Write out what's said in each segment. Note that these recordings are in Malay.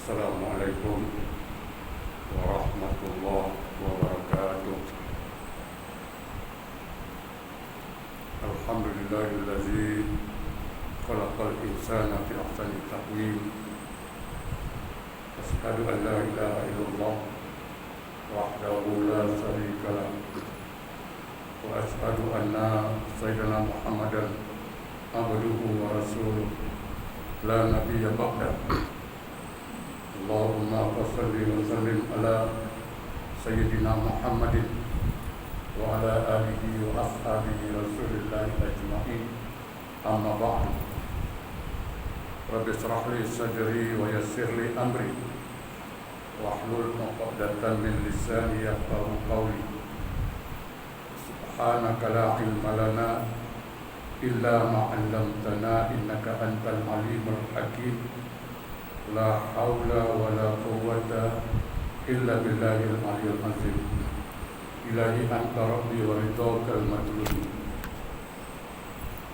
Assalamualaikum warahmatullahi wabarakatuh. Alhamdulillahillazi khalaqal insana fi ahsani taqwim. Asyhadu an la ilaha illallah wahdahu la syarika lah. Wa asyhadu anna sayyidina Muhammadan abduhu wa rasuluh la nabiyya ba'dah. Allahumma salli wa sallim ala sayyidina Muhammadin wa ala alihi wa ashabihi rasulillahi ajma'in. Amma ba'du. Rabbi shrah li sadri wa yassir li amri wahlul 'uqdatan min lisani yafqahu qawli. Subhanaka la ilma lana illa ma 'allamtana innaka antal alimul hakim. La haula wa la quwwata illa billahil aliyyil azim. Ilahi anta rabbi wa ridhakal matlub.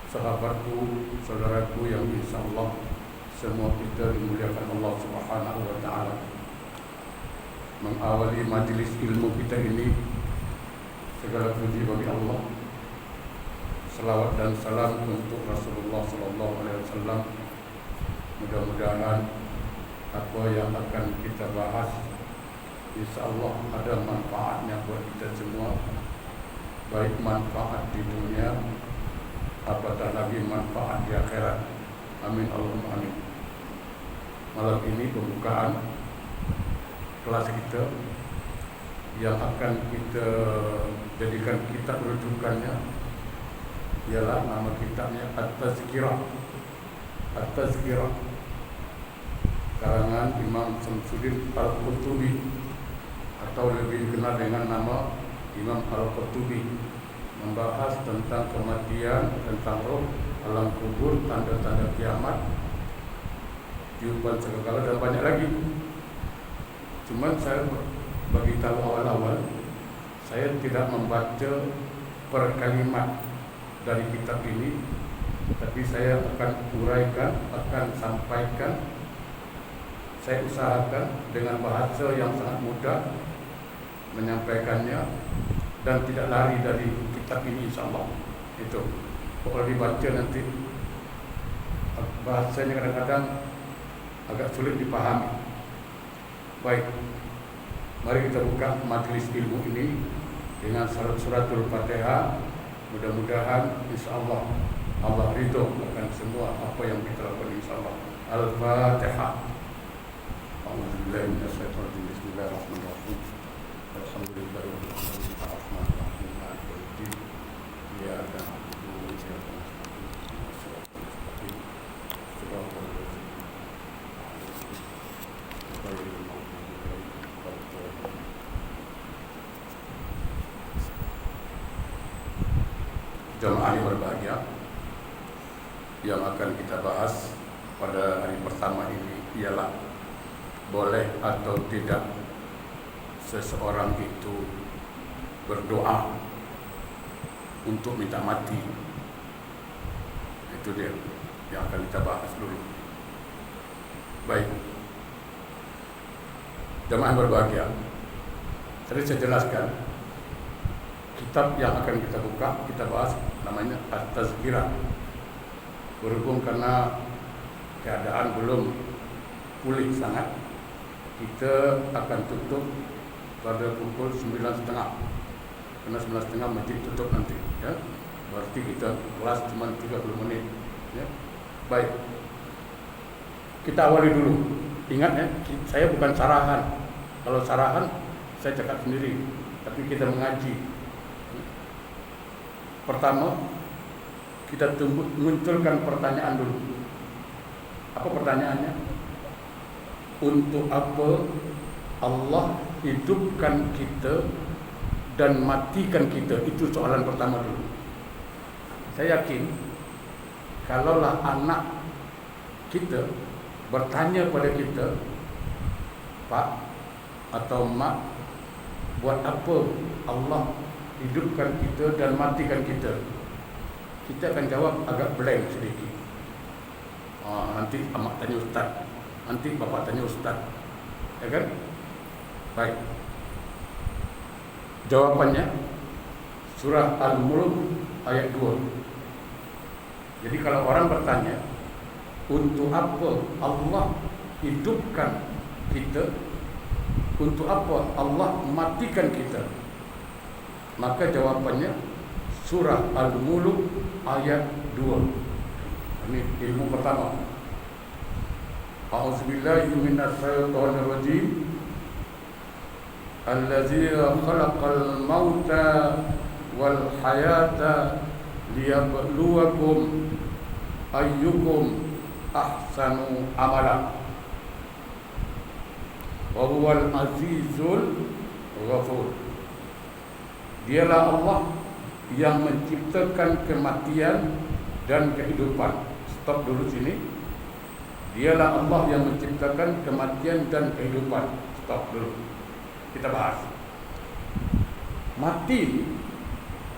Sahabatku, saudaraku yang insyaallah semua kita dimuliakan Allah Subhanahu wa taala. Mengawali majelis ilmu kita ini, segala puji bagi Allah. Selawat dan salam untuk Rasulullah sallallahu alaihi wasallam. Mudah-mudahan apa yang akan kita bahas insyaallah ada manfaatnya buat kita semua, baik manfaat di dunia apatah lagi manfaat di akhirat. Amin Allahumma amin. Malam ini pembukaan kelas kita yang akan kita jadikan kitab rujukannya ialah nama kitabnya At-Tazkirah. At-Tazkirah karangan Imam Syamsuddin Al-Qurtubi atau lebih dikenal dengan nama Imam Al-Qurtubi, membahas tentang kematian, tentang roh, alam kubur, tanda-tanda kiamat, kehidupan segala dan banyak lagi. Cuman saya bagi tahu awal-awal, saya tidak membaca per kalimat dari kitab ini, tapi saya akan uraikan, akan sampaikan. Saya usahakan dengan bahasa yang sangat mudah menyampaikannya dan tidak lari dari kitab ini insyaallah. Itu kalau dibaca nanti bahasanya kadang-kadang agak sulit dipahami. Baik, mari kita buka majelis ilmu ini dengan suratul Fatihah. Mudah-mudahan insyaallah Allah ridho akan semua apa yang kita lakukan insyaallah. Al-Fatihah. A'udzubillahi minasyaitonir rajim. Bismillahirrahmanirrahim. Alhamdulillahirabbil alamin arrahmanirrahim maliki yaumiddin. Iyyaka na'budu wa iyyaka nasta'in. Shiratal ladzina an'amta 'alaihim jamaah yang berbahagia, yang akan kita bahas pada hari pertama ini ialah boleh atau tidak seseorang itu berdoa untuk minta mati. Itu dia yang akan kita bahas dulu. Baik, jamaah berbahagia, tadi saya jelaskan kitab yang akan kita buka, kita bahas namanya At-Tazkirah. Berhubung karena keadaan belum pulih sangat, kita akan tutup pada pukul 9.30. Karena 9.30 masjid tutup nanti, ya. Berarti kita kelas cuma 30 menit, ya. Baik, kita awali dulu. Ingat ya, saya bukan sarahan. Kalau sarahan saya cakap sendiri, tapi kita mengaji. Pertama, kita munculkan pertanyaan dulu. Apa pertanyaannya? Untuk apa Allah hidupkan kita dan matikan kita? Itu soalan pertama dulu. Saya yakin kalaulah anak kita bertanya pada kita, Pak atau Mak, buat apa Allah hidupkan kita dan matikan kita? Kita akan jawab agak blank sedikit. Nanti amak tanya ustaz, nanti bapak tanya ustaz. Ya kan? Baik. Jawabannya surah Al-Mulk ayat 2. Jadi kalau orang bertanya, untuk apa Allah hidupkan kita? Untuk apa Allah matikan kita? Maka jawabannya surah Al-Mulk ayat 2. Ini ilmu pertama. A'udzubillahi minasyaitonir rajim. Allazi khalaqal mauta wal hayata liyabluwakum ayyukum ahsanu amala. Wa huwal azizul ghafur. Dialah Allah yang menciptakan kematian dan kehidupan. Stop dulu sini. Dialah Allah yang menciptakan kematian dan kehidupan. Stop dulu. Kita bahas. Mati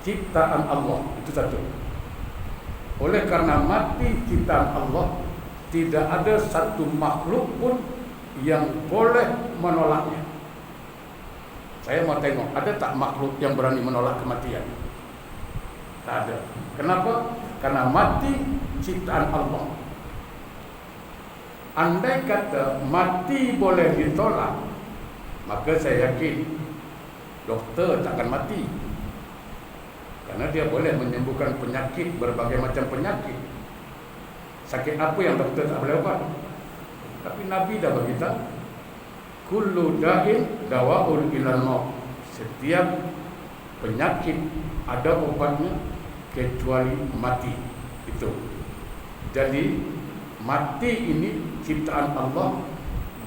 ciptaan Allah, itu satu. Oleh karena mati ciptaan Allah, tidak ada satu makhluk pun yang boleh menolaknya. Saya mau tengok, ada tak makhluk yang berani menolak kematian? Tak ada. Kenapa? Karena mati ciptaan Allah. Andai kata mati boleh ditolak, maka saya yakin doktor takkan mati. Karena dia boleh menyembuhkan penyakit, berbagai macam penyakit. Sakit apa yang doktor tak boleh ubat? Tapi Nabi dah beritahu, kullu da'in dawa'un ilal maut. Setiap penyakit ada obatnya kecuali mati. Itu. Jadi mati ini ciptaan Allah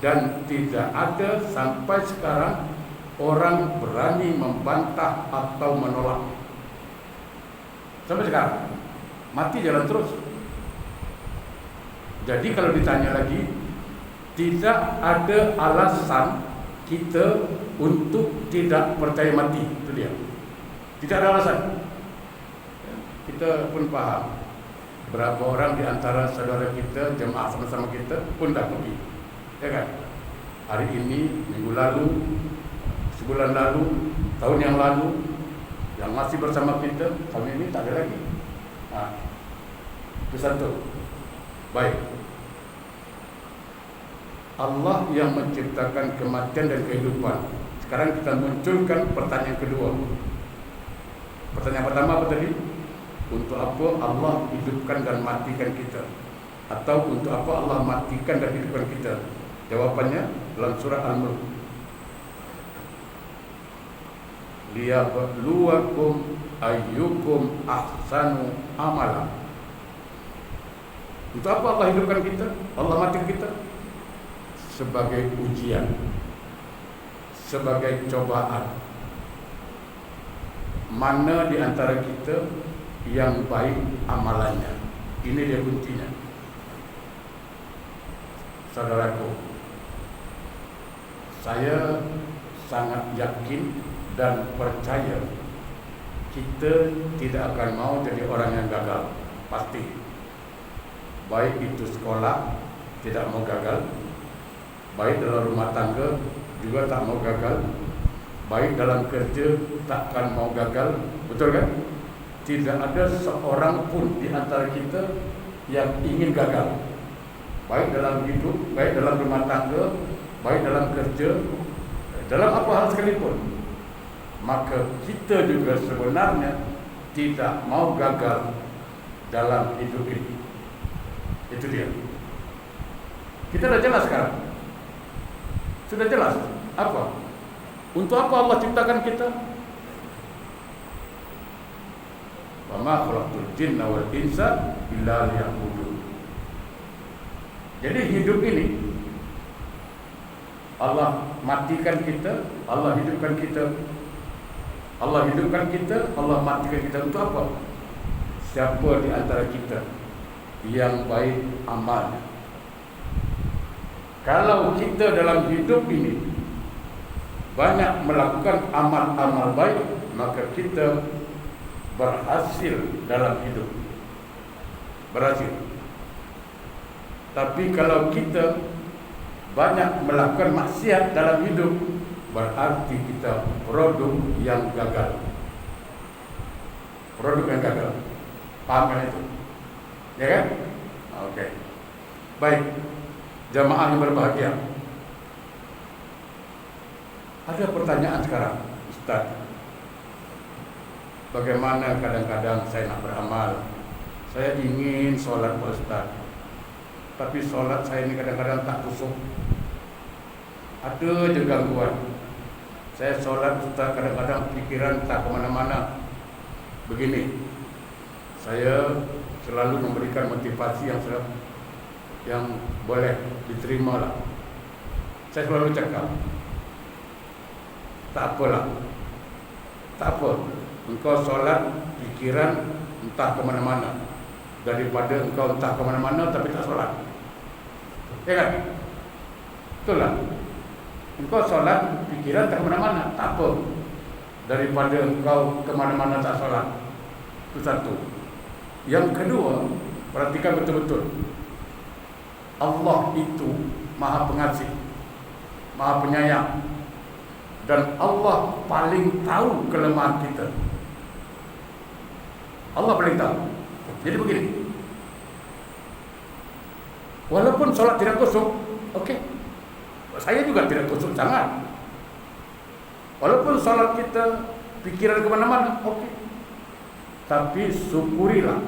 dan tidak ada sampai sekarang orang berani membantah atau menolak. Sampai sekarang mati jalan terus. Jadi kalau ditanya lagi, tidak ada alasan kita untuk tidak percaya mati. Itu dia. Tidak ada alasan. Kita pun paham berapa orang di antara saudara kita, jemaah sama-sama kita pun dah pergi. Ya kan? Hari ini, minggu lalu, sebulan lalu, tahun yang lalu, yang masih bersama kita, tahun ini tak ada lagi. Itu satu. Baik. Allah yang menciptakan kematian dan kehidupan. Sekarang kita munculkan pertanyaan kedua. Pertanyaan pertama apa tadi? Untuk apa Allah hidupkan dan matikan kita? Atau untuk apa Allah matikan dan hidupkan kita? Jawabannya dalam surah Al-Mulk. Liyabluwakum ayyukum ahsanu amala. Untuk apa Allah hidupkan kita? Allah matikan kita? Sebagai ujian, sebagai cobaan. Mana di antara kita yang baik amalannya? Ini dia kuncinya. Saudaraku, saya sangat yakin dan percaya kita tidak akan mau jadi orang yang gagal. Pasti. Baik itu sekolah tidak mau gagal, baik dalam rumah tangga juga tak mau gagal, baik dalam kerja takkan mau gagal. Betul kan? Tidak ada seorang pun di antara kita yang ingin gagal, baik dalam hidup, baik dalam rumah tangga, baik dalam kerja, dalam apa hal sekalipun. Maka kita juga sebenarnya tidak mau gagal dalam hidup ini. Itu dia. Kita dah jelas sekarang. Sudah jelas apa? Untuk apa Allah ciptakan kita? Wa ma khalaqtul jinna wal insa illa liya'budun. Jadi hidup ini Allah matikan kita, Allah hidupkan kita. Allah hidupkan kita, Allah matikan kita untuk apa? Siapa di antara kita yang baik amalnya? Kalau kita dalam hidup ini banyak melakukan amal-amal baik, maka kita berhasil dalam hidup. Berhasil. Tapi kalau kita banyak melakukan maksiat dalam hidup, berarti kita produk yang gagal. Produk yang gagal. Paham kan itu? Ya kan? Oke. Baik. Jamaah yang berbahagia. Ada pertanyaan sekarang, Ustaz. Bagaimana kadang-kadang saya nak beramal, saya ingin sholat Pak Ustaz, tapi sholat saya ini kadang-kadang tak khusyuk. Ada je gangguan. Saya sholat Ustaz, kadang-kadang pikiran tak kemana-mana. Begini, saya selalu memberikan motivasi yang boleh diterima lah. Saya selalu cakap, tak apalah, tak apa. Engkau solat pikiran entah ke mana-mana daripada engkau entah ke mana-mana tapi tak solat. Ya kan? Betul lah. Engkau solat pikiran tak ke mana-mana, tak apa, daripada engkau ke mana-mana tak solat. Itu satu. Yang kedua, perhatikan betul-betul. Allah itu Maha Pengasih, Maha Penyayang, dan Allah paling tahu kelemahan kita. Allah paling tahu. Jadi begini, walaupun solat tidak khusyuk, okey, saya juga tidak khusyuk sangat. Walaupun solat kita pikiran kemana-mana, okey, tapi syukurilah.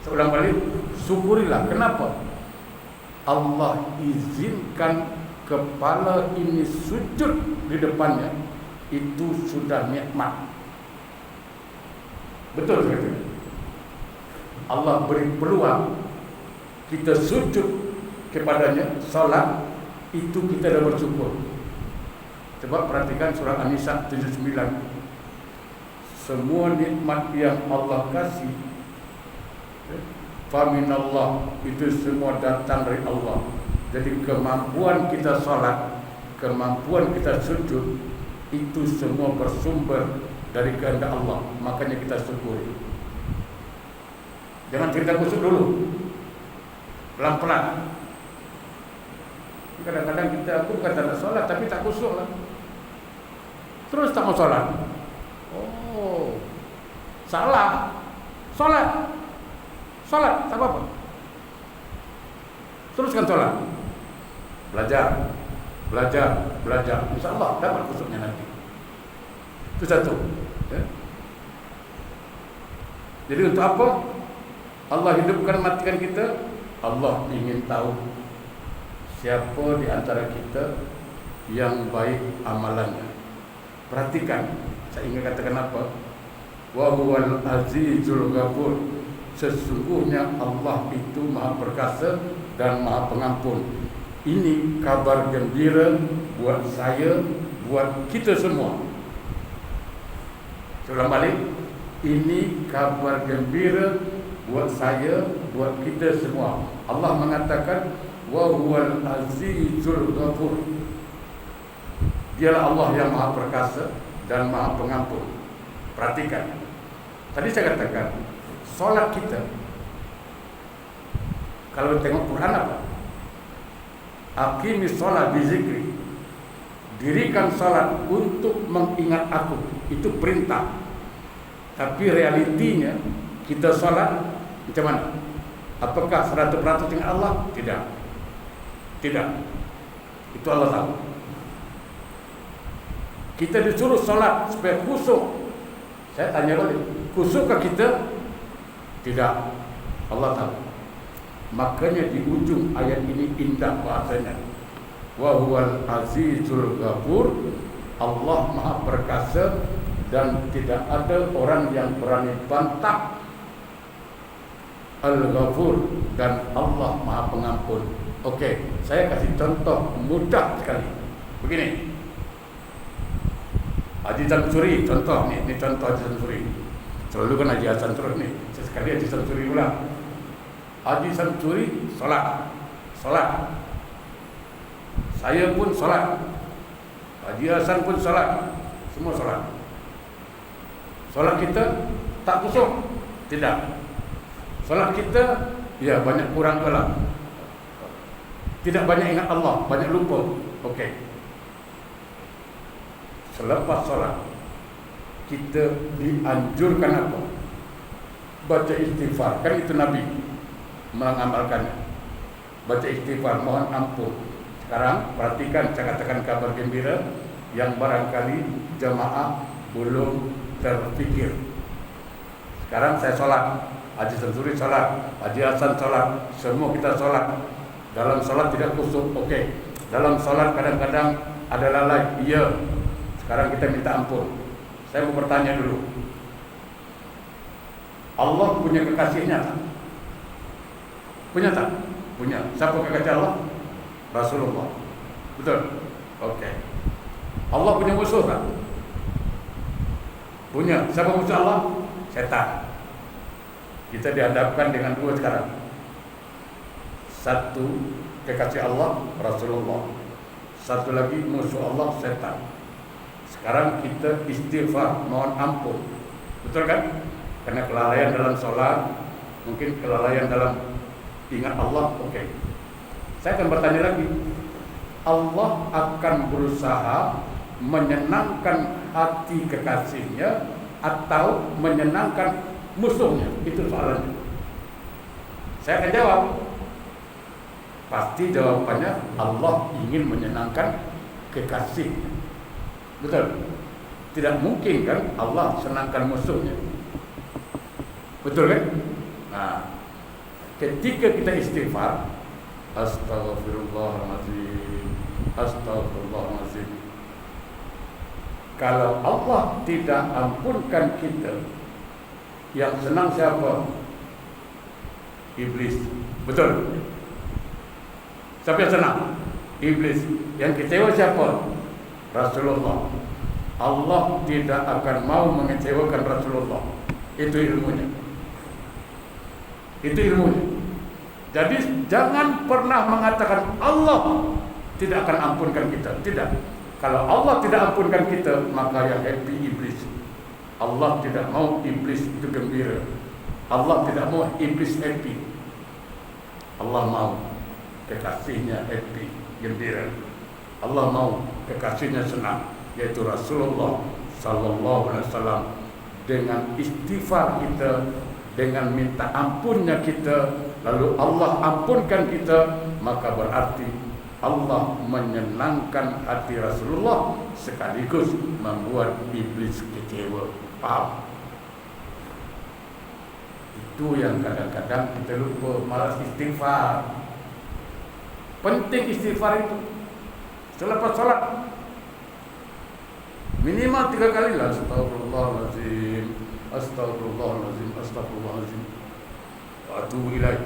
Seulang balik, syukurilah. Kenapa? Allah izinkan kepala ini sujud di depannya, itu sudah nikmat. Betul sekali. Allah beri peluang kita sujud kepadanya, salat, itu kita dah bersyukur. Coba perhatikan surah An-Nisa 79. Semua nikmat yang Allah kasih, faminallah, itu semua datang dari Allah. Jadi kemampuan kita salat, kemampuan kita sujud, itu semua bersumber dari kehendak Allah. Makanya kita syukuri. Jangan cerita khusyuk dulu, pelan-pelan. Kadang-kadang aku bukan tak nak solat, tapi tak khusyuk lah. Terus tak mau solat. Oh, salah. Solat, tak apa-apa. Teruskan solat. Belajar. InsyaAllah dapat khusyuknya nanti. Itu satu. Ya. Jadi untuk apa Allah hidupkan, matikan kita? Allah ingin tahu siapa di antara kita yang baik amalannya. Perhatikan, saya ingin katakan apa? Wa huwal azizul ghafur. Sesungguhnya Allah itu Maha Perkasa dan Maha Pengampun. Ini kabar gembira buat saya, buat kita semua. Ulang balik, ini kabar gembira buat saya, buat kita semua. Allah mengatakan wa huwal azizul ghafur. Dialah Allah yang Maha Perkasa dan Maha Pengampun. Perhatikan, tadi saya katakan solat kita, kalau tengok Quran apa? Aqimis solat bizikri. Dirikan solat untuk mengingat aku. Itu perintah. Tapi realitinya kita solat macam mana? Apakah 100% ingat Allah? Tidak. Itu Allah tahu. Kita disuruh solat supaya khusyuk. Saya tanya balik, khusyukkah kita? Tidak. Allah tahu. Makanya di ujung ayat ini indah bahasanya. Wa huwal azizul ghafur. Allah Maha Perkasa dan tidak ada orang yang berani bantah. Al-Ghafur, dan Allah Maha Pengampun. Okey, saya kasih contoh mudah sekali. Begini. Haji Samsuri, contoh ni contoh Haji Samsuri. Selalu kan Haji Samsuri ni. Sesekali Haji Samsuri pula. Haji Samsuri solat. Saya pun solat. Haji Hasan pun solat. Semua solat. Solat kita tak khusyuk? Tidak. Solat kita, ya banyak kurang pula. Tidak banyak ingat Allah, banyak lupa. Okey. Selepas solat kita dianjurkan apa? Baca istighfar. Kan itu Nabi mengamalkannya. Baca istighfar, mohon ampun. Sekarang perhatikan, saya katakan kabar gembira yang barangkali jemaah belum terfikir. Sekarang saya solat, Haji Samsuri solat, Haji Hasan solat, semua kita solat. Dalam solat tidak khusyuk, okey. Dalam solat kadang-kadang ada lalai, iya. Sekarang kita minta ampun. Saya mau bertanya dulu, Allah punya kekasihnya tak? Punya tak? Punya. Siapa kekasih Allah? Rasulullah. Betul? Okey. Allah punya musuh tak? Punya. Siapa musuh Allah? Setan. Kita dihadapkan dengan dua sekarang. Satu kekasih Allah, Rasulullah. Satu lagi musuh Allah, setan. Sekarang kita istighfar, mohon ampun. Betul kan? Karena kelalaian dalam solat, mungkin kelalaian dalam ingat Allah. Okey. Saya akan bertanya lagi. Allah akan berusaha menyenangkan hati kekasihnya atau menyenangkan musuhnya? Itu soalannya. Saya akan jawab. Pasti jawabannya Allah ingin menyenangkan kekasih. Betul? Tidak mungkin kan Allah senangkan musuhnya. Betul kan? Nah, ketika kita istighfar, Astaghfirullahaladzim, Astaghfirullahaladzim, kalau Allah tidak ampunkan kita, yang senang siapa? Iblis. Betul? Siapa yang senang? Iblis. Yang kecewa siapa? Rasulullah. Allah tidak akan mau mengecewakan Rasulullah. Itu ilmunya. Itu ilmunya. Jadi jangan pernah mengatakan Allah tidak akan ampunkan kita. Tidak. Kalau Allah tidak ampunkan kita, maka yang happy iblis. Allah tidak mau iblis itu gembira. Allah tidak mau iblis happy. Allah mau kekasihnya happy, gembira. Allah mau kekasihnya senang, yaitu Rasulullah sallallahu alaihi wasallam. Dengan istighfar kita, dengan minta ampunnya kita, lalu Allah ampunkan kita, maka berarti Allah menyenangkan hati Rasulullah sekaligus membuat iblis kecewa. Paham? Itu yang kadang-kadang kita lupa, malas istighfar. Penting istighfar itu. Selepas salat minimal 3 kali lah. Astagfirullahaladzim, Astagfirullahaladzim, Astagfirullahaladzim, wa atubu ilaih.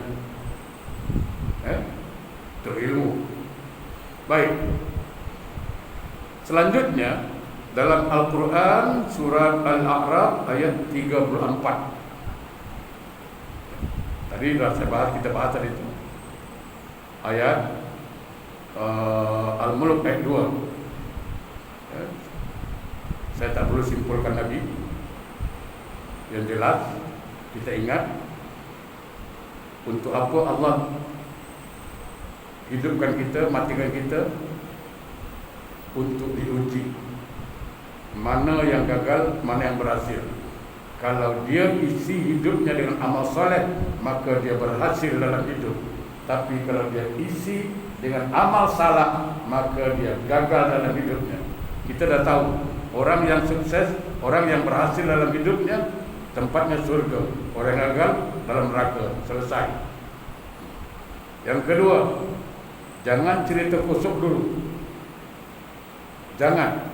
Itu ilmu. Baik. Selanjutnya dalam Al-Quran surat Al-A'raf ayat 34. Tadi sudah saya bahas, kita bahas tadi itu. Ayat Al-Mulk ayat 2. Saya tak perlu simpulkan lagi. Yang jelas kita ingat untuk apa Allah hidupkan kita, matikan kita, untuk diuji mana yang gagal, mana yang berhasil. Kalau dia isi hidupnya dengan amal soleh, maka dia berhasil dalam hidup. Tapi kalau dia isi dengan amal salah, maka dia gagal dalam hidupnya. Kita dah tahu, orang yang sukses, orang yang berhasil dalam hidupnya, tempatnya surga. Orang yang gagal dalam neraka. Selesai. Yang kedua, jangan cerita kusuk dulu. Jangan.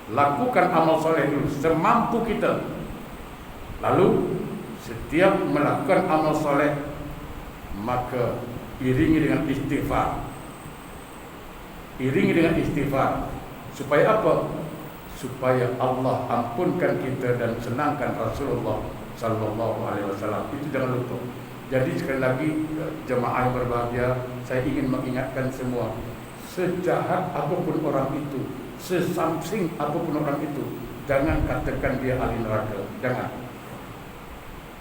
Lakukan amal soleh dulu semampu kita. Lalu setiap melakukan amal soleh, maka iringi dengan istighfar. Iringi dengan istighfar. Supaya apa? Supaya Allah ampunkan kita dan senangkan Rasulullah sallallahu alaihi wasallam. Itu jangan lupa. Jadi sekali lagi jemaah yang berbahagia, saya ingin mengingatkan semua, sejahat apapun orang itu, sesamsing apapun orang itu, jangan katakan dia ahli neraka. Jangan.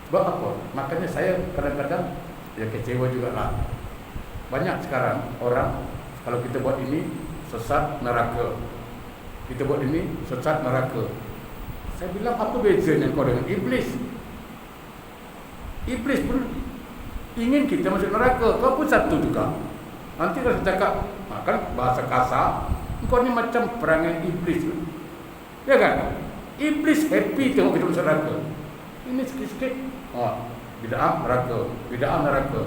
Sebab apa? Makanya saya kadang-kadang ya kecewa juga lah. Banyak sekarang orang, kalau kita buat ini sesat neraka, kita buat ini sesat neraka. Saya bilang, apa bezanya kau dengan iblis? Iblis pun ingin kita masuk neraka, kau pun satu juga. Nanti kalau cakap, kan bahasa kasar, kau ni macam perangai iblis, ya kan? Iblis happy tengok kita masuk neraka. Ini sikit-sikit, bid'ah neraka, bid'ah neraka.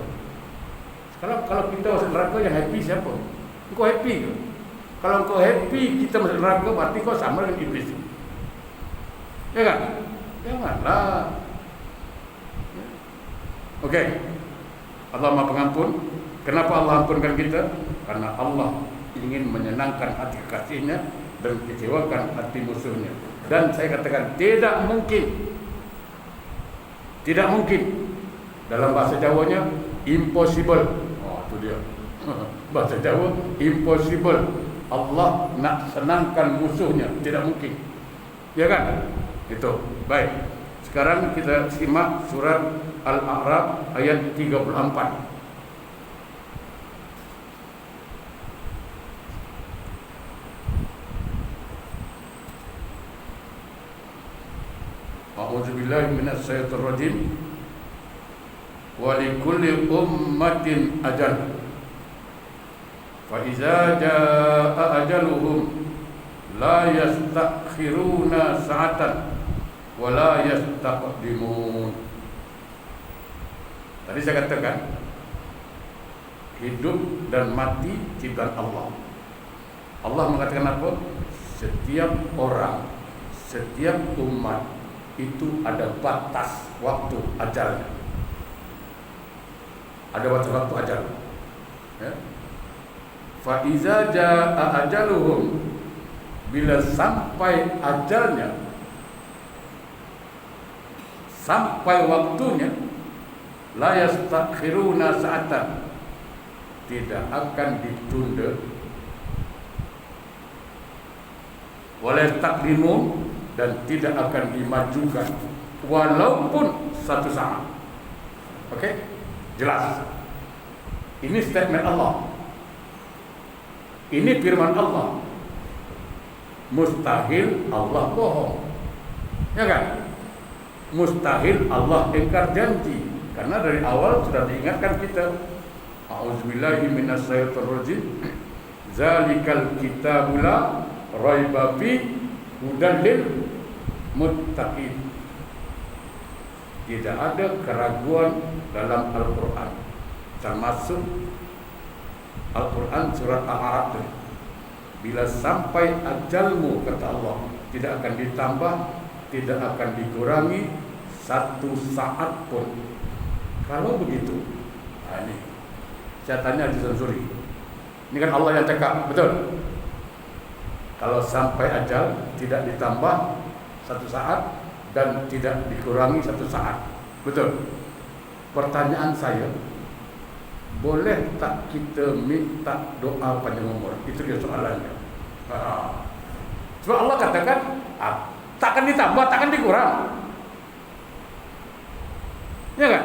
Sekarang kalau kita masuk neraka, yang happy siapa? Kau happy ke? Kalau kau happy kita masuk neraka, berarti kau sama dengan iblis. Ya kan? Janganlah. Okey. Allah Maha Pengampun. Kenapa Allah ampunkan kita? Karena Allah ingin menyenangkan hati kekasihnya dan kecewakan hati musuhnya. Dan saya katakan tidak mungkin. Tidak mungkin. Dalam bahasa Jawanya impossible. Itu dia. Bahasa Jawa impossible. Allah nak senangkan musuhnya, tidak mungkin. Ya kan? Itu. Baik. Sekarang kita simak surat Al-A'raf ayat 34. A'udzubillahi minasyaitonir rajim. Wa likulli ummatin ajal. Fa iza jaa ajaluhum la yastakhiruna sa'atan wa la yastaqdimun. Tadi saya katakan hidup dan mati ciptaan Allah. Allah mengatakan apa? Setiap orang, setiap umat itu ada batas waktu ajalnya. Ada batas waktu ajal. Ya. Fa iza jaa ajaluhum, bila sampai ajalnya, sampai waktunya, la yastakhiruna sa'atan, tidak akan ditunda, wala yastaqdimun, dan tidak akan dimajukan walaupun satu saat. Okey? Jelas. Ini statement Allah. Ini firman Allah. Mustahil Allah bohong. Ya kan? Mustahil Allah ingkar janji. Karena dari awal sudah diingatkan kita. A'udzubillahi minasyaitonir rajim. Zalikal kitabul la raiba fi hudan lil muttaqin. Tidak ada keraguan dalam Al-Quran, termasuk Al-Quran surat Al-A'raf. Bila sampai ajalmu, kata Allah, tidak akan ditambah, tidak akan dikurangi satu saat pun. Kalau begitu, ini saya tanya Haji Samsuri, ini kan Allah yang cakap, betul? Kalau sampai ajal tidak ditambah satu saat dan tidak dikurangi satu saat, betul? Pertanyaan saya, boleh tak kita minta doa panjang umur? Itu dia soalannya. Sebab Allah katakan takkan ditambah, takkan dikurang. Ya kan?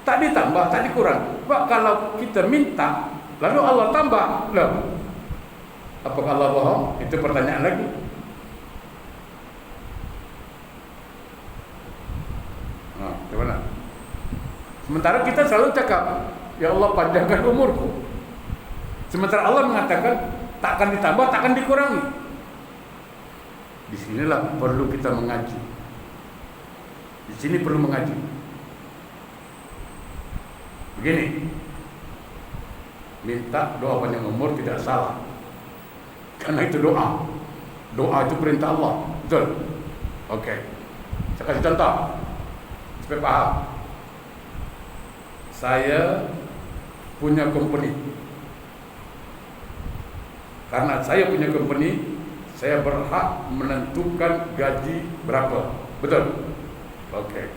Tak ditambah, tak dikurang. Sebab kalau kita minta lalu Allah tambah, loh, apakah Allah bohong? Itu pertanyaan lagi. Bagaimana? Sementara kita selalu cakap, ya Allah panjangkan umurku. Sementara Allah mengatakan takkan ditambah, takkan dikurangi. Disinilah perlu kita mengaji. Di sini perlu mengaji. Begini, minta doa panjang umur tidak salah, karena itu doa. Doa itu perintah Allah, betul? Oke. Saya kasih contoh supaya paham. Saya punya company. Karena saya punya company, saya berhak menentukan gaji berapa. Betul? Oke.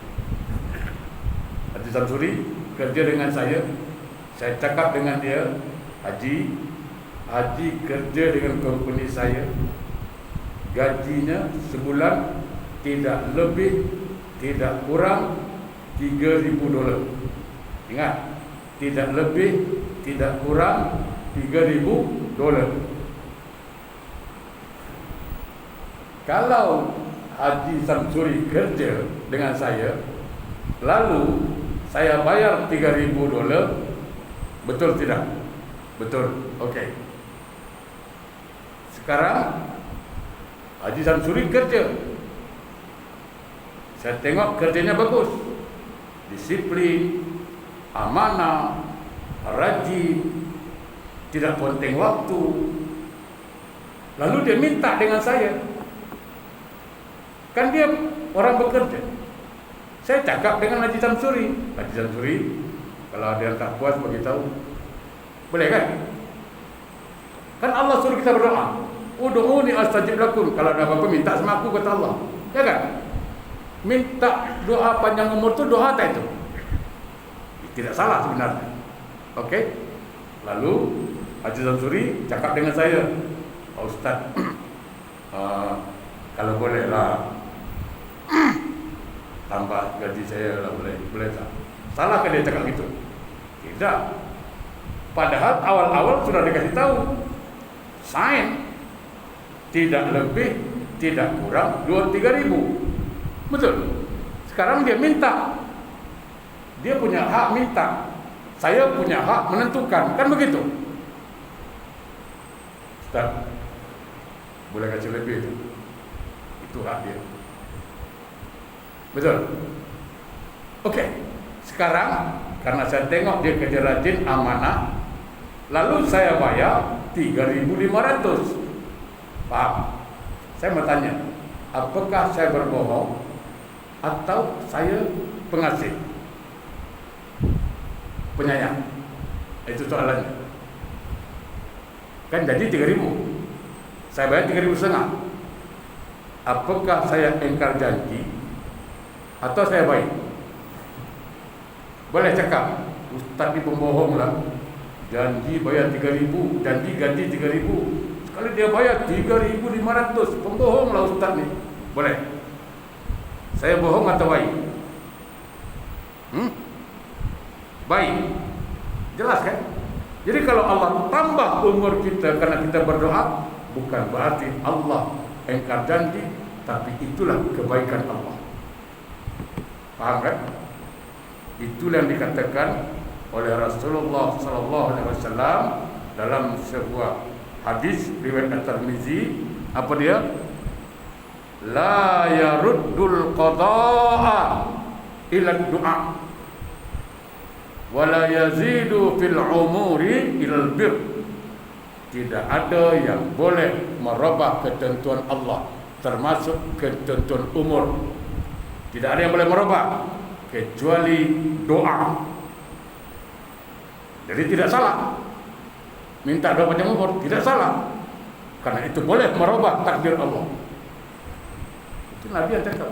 Haji Samsuri kerja dengan saya cakap dengan dia, Haji kerja dengan company saya, gajinya sebulan tidak lebih, tidak kurang $3,000. Ingat, tidak lebih, tidak kurang $3.000. Kalau Haji Samsuri kerja dengan saya, lalu saya bayar $3.000, betul tidak? Betul. Okey. Sekarang Haji Samsuri kerja, saya tengok kerjanya bagus, disiplin, amanah, rajin, tidak ponteng waktu. Lalu dia minta dengan saya, kan dia orang bekerja. Saya cakap dengan Haji Samsuri, kalau ada yang tak puas beritahu, boleh kan? Kan Allah suruh kita berdoa, ud'uni astajib lakum. Kalau ada apa-apa minta sama aku, kata Allah, ya kan? Minta doa panjang umur tu doa tak itu? Tidak salah sebenarnya. Okey. Lalu Haji Samsuri cakap dengan saya, Pak Ustaz, kalau boleh lah tambah gaji saya lah, boleh tak? Salah kan dia cakap gitu? Tidak. Padahal awal-awal sudah dikasih tahu, sign tidak lebih tidak kurang 2-3 ribu. Betul. Sekarang dia minta, dia punya hak minta, saya punya hak menentukan, kan begitu? Ustaz, boleh kasih lebih? Itu hak dia. Betul. Okey. Sekarang karena saya tengok dia kerja rajin, amanah, lalu saya bayar 3.500. Faham? Saya mau tanya, apakah saya berbohong atau saya pengasih, penyayang? Itu soalannya. Kan jadi 3.000, saya bayar 3.500. Apakah saya ingkar janji atau saya baik? Boleh cakap, Ustaz ni pembohong lah, janji bayar 3.000, janji gaji 3.000, sekali dia bayar 3.500, pembohong lah Ustaz ni. Boleh. Saya bohong atau baik? Baik. Jelas kan? Jadi kalau Allah tambah umur kita karena kita berdoa, bukan berarti Allah ingkar janji, tapi itulah kebaikan Allah. Faham kan? Itulah yang dikatakan oleh Rasulullah sallallahu alaihi wasallam dalam sebuah hadis riwayat At-Tirmizi. Apa dia? La yaruddul qada'a ila du'a wa la yazidu fil umuri ilal bir. Tidak ada yang boleh merubah ketentuan Allah, termasuk ketentuan umur. Tidak ada yang boleh merubah kecuali doa. Jadi tidak salah minta doa panjang umur, tidak salah, karena itu boleh merubah takdir Allah. Itu Nabi yang cakap,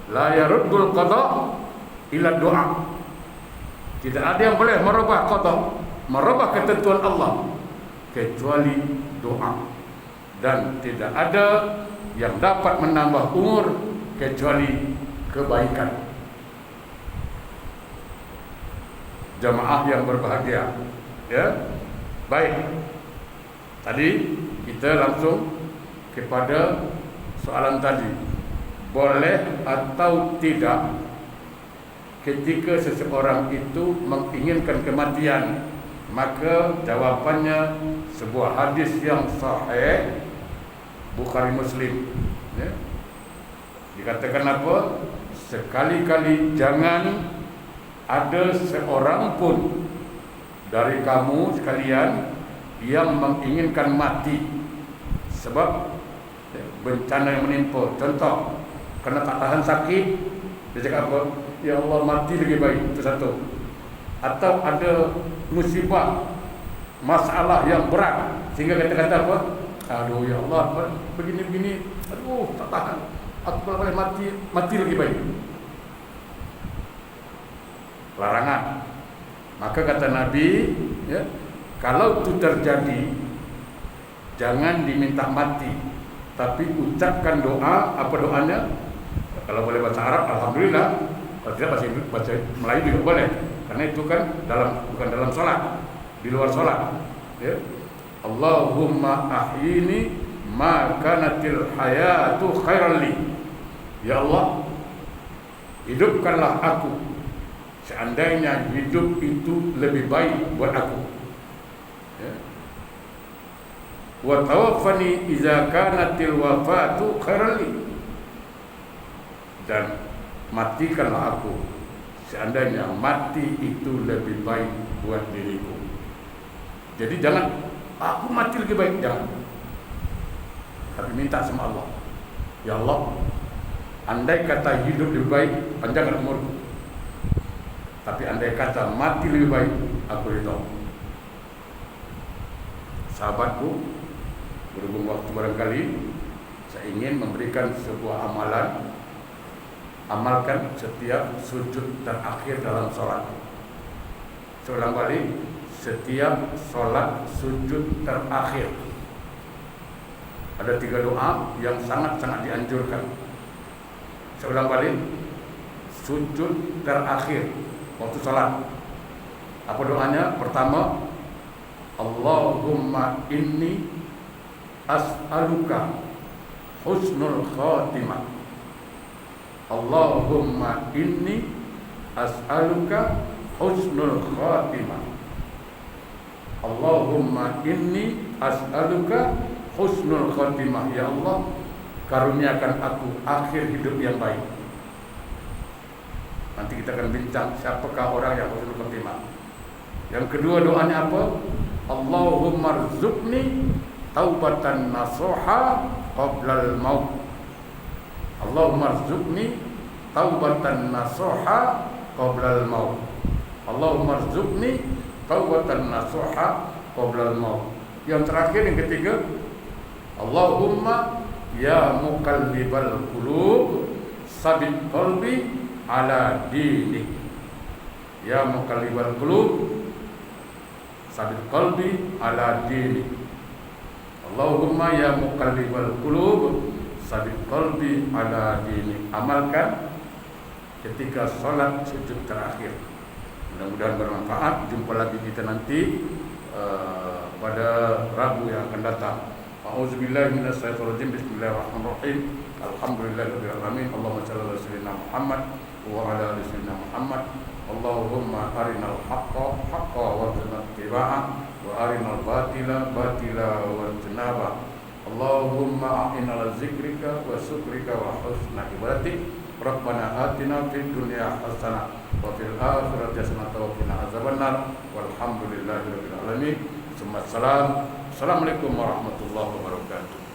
la yaruddul qada ila doa. Tidak ada yang boleh merubah qada, merubah ketentuan Allah, kecuali doa. Dan tidak ada yang dapat menambah umur kecuali kebaikan. Jamaah yang berbahagia, ya. Baik. Tadi kita langsung kepada soalan tadi, boleh atau tidak ketika seseorang itu menginginkan kematian? Maka jawapannya sebuah hadis yang sahih Bukhari Muslim, ya. Dikatakan apa? Sekali-kali jangan ada seorang pun dari kamu sekalian yang menginginkan mati sebab bencana yang menimpa. Contoh, kena tak tahan sakit, dia cakap apa? Ya Allah, mati lagi baik. Itu satu. Atau ada musibah, masalah yang berat sehingga kata-kata apa? Aduh ya Allah, begini-begini, aduh tak tahan, aku boleh mati lagi baik. Larangan. Maka kata Nabi, ya, kalau itu terjadi, jangan diminta mati, tapi ucapkan doa. Apa doanya? Kalau boleh bahasa Arab, alhamdulillah. Kalau tidak bahasa Melayu juga boleh. Karena itu kan bukan dalam sholat, di luar sholat. Ya. Allahumma ahyini ma kanatil hayatu khairan li. Ya Allah, hidupkanlah aku seandainya hidup itu lebih baik buat aku. Ya. Wa tawaffani idza kanatil wafatu khairan li. Dan matikanlah aku seandainya mati itu lebih baik buat diriku. Jadi jangan aku mati lebih baik, jangan. Tapi minta sama Allah, ya Allah, andai kata hidup lebih baik, panjangkan umurku. Tapi andai kata mati lebih baik, aku ridho. Sahabatku, berhubung waktu barangkali, saya ingin memberikan sebuah amalan. Amalkan setiap sujud terakhir dalam sholat. Saya ulang balik, setiap sholat sujud terakhir. Ada 3 doa yang sangat-sangat dianjurkan. Saya ulang balik, sujud terakhir waktu sholat. Apa doanya? Pertama, Allahumma inni as'aluka husnul khatimah. Allahumma inni as'aluka husnul khatimah. Allahumma inni as'aluka husnul khatimah. Ya Allah, karuniakan aku akhir hidup yang baik. Nanti kita akan bincang siapakah orang yang husnul khatimah. Yang kedua doanya apa? Allahumma rzuqni taubatan nasuha qablal maut. Allahumma rzuqni taubatan nasuha qablal maut. Allahumma rzuqni taubatan nasuha qablal maut. Yang terakhir, yang ketiga, Allahumma ya muqallibal qulub sabit qalbi ala dinik. Ya muqallibal qulub sabit qalbi ala dinik. Allahumma ya muqallibal qulub sabit qalbi ala dini. Amalkan ketika sholat sujud terakhir. Mudah-mudahan bermanfaat. Jumpa lagi kita nanti pada Rabu yang akan datang. A'udzubillahi minasyaitonirrajim. Bismillahirrahmanirrahim. Alhamdulillahirabbil alamin. Allahumma shalli ala sayyidina Muhammad wa ala ali sayyidina Muhammad. Allahumma arinal haqqa haqqan warzuqna ittiba'ah wa arinal batila batila warzuqna. Allahumma a'inna ala zikrika wa syukrika wa husna ibadatik. Rabbana atina fid dunya hasanah wa fil akhirati hasanah wa qina azabannar. Walhamdulillahirabbil alamin. Assalamualaikum warahmatullahi wabarakatuh.